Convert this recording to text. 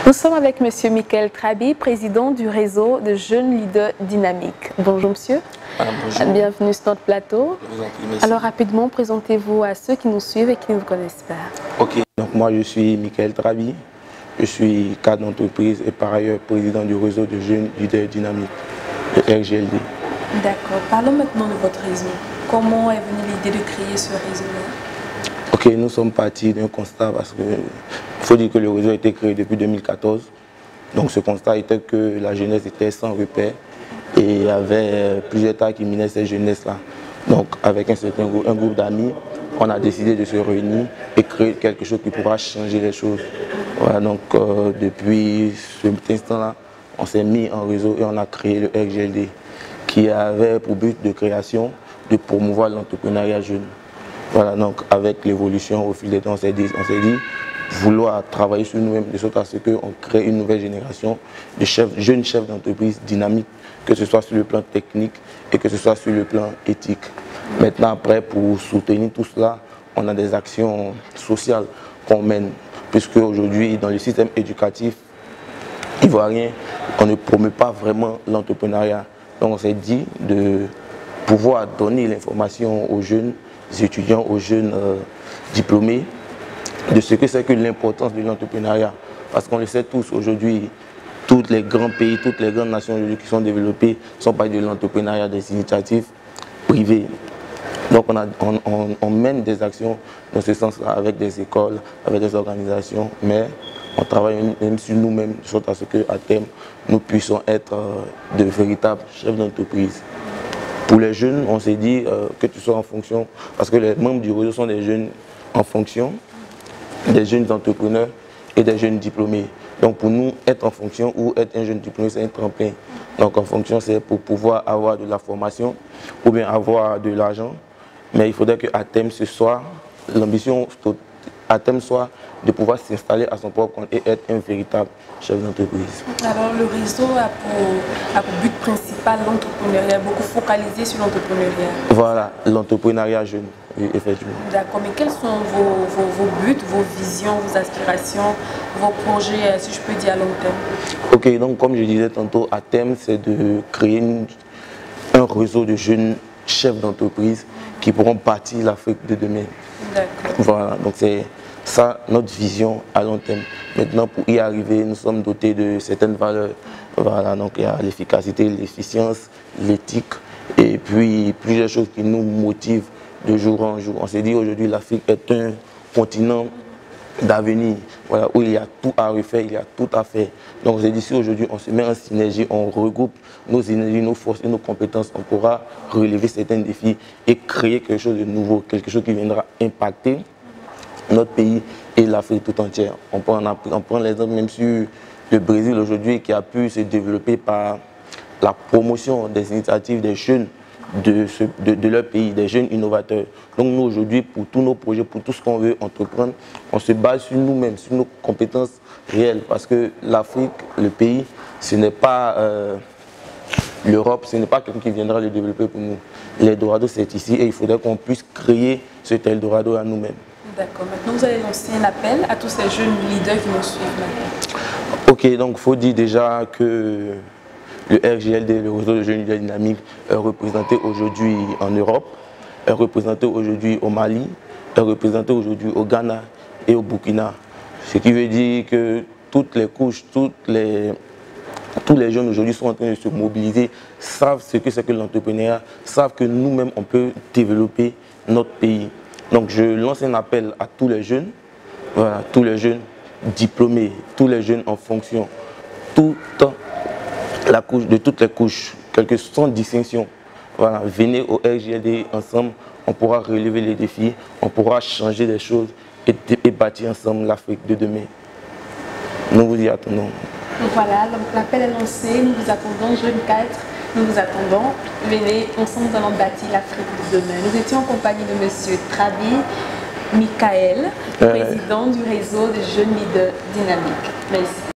Nous sommes avec Monsieur Michael Trabi, président du réseau de jeunes leaders dynamiques. Bonjour monsieur. Bonjour. Bienvenue sur notre plateau. Je vous en prie, merci. Alors rapidement, présentez-vous à ceux qui nous suivent et qui ne vous connaissent pas. Ok, donc moi je suis Michael Trabi, je suis cadre d'entreprise et par ailleurs président du réseau de jeunes leaders dynamiques, le RGLD. D'accord. Parlons maintenant de votre réseau. Comment est venue l'idée de créer ce réseau-là? Ok, nous sommes partis d'un constat parce que il faut dire que le réseau a été créé depuis 2014. Donc ce constat était que la jeunesse était sans repère et il y avait plusieurs tas qui minaient cette jeunesse-là. Donc avec un groupe d'amis, on a décidé de se réunir et créer quelque chose qui pourra changer les choses. Voilà, donc depuis cet instant-là, on s'est mis en réseau et on a créé le RGLD qui avait pour but de création de promouvoir l'entrepreneuriat jeune. Voilà, donc avec l'évolution au fil des temps, on s'est dit vouloir travailler sur nous-mêmes de sorte à ce qu'on crée une nouvelle génération de jeunes chefs d'entreprise dynamiques, que ce soit sur le plan technique et que ce soit sur le plan éthique. Maintenant, après, pour soutenir tout cela, on a des actions sociales qu'on mène, puisque aujourd'hui, dans le système éducatif ivoirien, on ne promeut pas vraiment l'entrepreneuriat. Donc on s'est dit de pouvoir donner l'information aux jeunes étudiants, aux jeunes diplômés, de ce que c'est que l'importance de l'entrepreneuriat. Parce qu'on le sait tous aujourd'hui, tous les grands pays, toutes les grandes nations aujourd'hui qui sont développées sont pas de l'entrepreneuriat, des initiatives privées. Donc on mène des actions dans ce sens-là avec des écoles, avec des organisations, mais on travaille même sur nous-mêmes, de sorte à ce qu'à terme, nous puissions être de véritables chefs d'entreprise. Pour les jeunes, on s'est dit que tu sois en fonction, parce que les membres du réseau sont des jeunes en fonction, des jeunes entrepreneurs et des jeunes diplômés. Donc pour nous, être en fonction ou être un jeune diplômé, c'est un tremplin. Donc en fonction, c'est pour pouvoir avoir de la formation ou bien avoir de l'argent. Mais il faudrait qu'à terme, ce soit l'ambition, à terme soit de pouvoir s'installer à son propre compte et être un véritable chef d'entreprise. Alors le réseau a pour but principal l'entrepreneuriat, beaucoup focalisé sur l'entrepreneuriat. Voilà, l'entrepreneuriat jeune, oui, effectivement. D'accord, mais quels sont vos buts, vos visions, vos aspirations, vos projets, si je peux dire, à long terme? Ok, donc comme je disais tantôt, à terme, c'est de créer un réseau de jeunes chefs d'entreprise qui pourront bâtir l'Afrique de demain. D'accord. Voilà, donc c'est ça notre vision à long terme. Maintenant, pour y arriver, nous sommes dotés de certaines valeurs. Voilà, donc il y a l'efficacité, l'efficience, l'éthique et puis plusieurs choses qui nous motivent de jour en jour. On s'est dit aujourd'hui l'Afrique est un continent d'avenir, voilà, où il y a tout à refaire, il y a tout à faire. Donc on s'est dit si aujourd'hui on se met en synergie, on regroupe nos énergies, nos forces et nos compétences, on pourra relever certains défis et créer quelque chose de nouveau, quelque chose qui viendra impacter notre pays et l'Afrique tout entière. On prend l'exemple même sur le Brésil aujourd'hui qui a pu se développer par la promotion des initiatives des jeunes de leur pays, des jeunes innovateurs. Donc nous aujourd'hui, pour tous nos projets, pour tout ce qu'on veut entreprendre, on se base sur nous-mêmes, sur nos compétences réelles. Parce que l'Afrique, le pays, ce n'est pas l'Europe, ce n'est pas quelqu'un qui viendra le développer pour nous. L'Eldorado, c'est ici et il faudrait qu'on puisse créer cet Eldorado à nous-mêmes. D'accord. Maintenant, vous allez lancer un appel à tous ces jeunes leaders qui nous suivent maintenant. Ok, donc il faut dire déjà que le RGLD, le réseau de jeunes leaders dynamiques, est représenté aujourd'hui en Europe, est représenté aujourd'hui au Mali, est représenté aujourd'hui au Ghana et au Burkina. Ce qui veut dire que toutes les couches, tous les jeunes aujourd'hui sont en train de se mobiliser, savent ce que c'est que l'entrepreneuriat, savent que nous-mêmes on peut développer notre pays. Donc je lance un appel à tous les jeunes, voilà, tous les jeunes diplômés, tous les jeunes en fonction, toute de toutes les couches, sans distinction. Voilà, venez au RGLD ensemble, on pourra relever les défis, on pourra changer les choses et bâtir ensemble l'Afrique de demain. Nous vous y attendons. Voilà, donc l'appel est lancé, nous vous attendons, jeunes 4. Nous vous attendons. Venez, ensemble, nous allons bâtir l'Afrique de demain. Nous étions en compagnie de M. Trabi Michael, président du réseau des jeunes leaders dynamiques. Merci.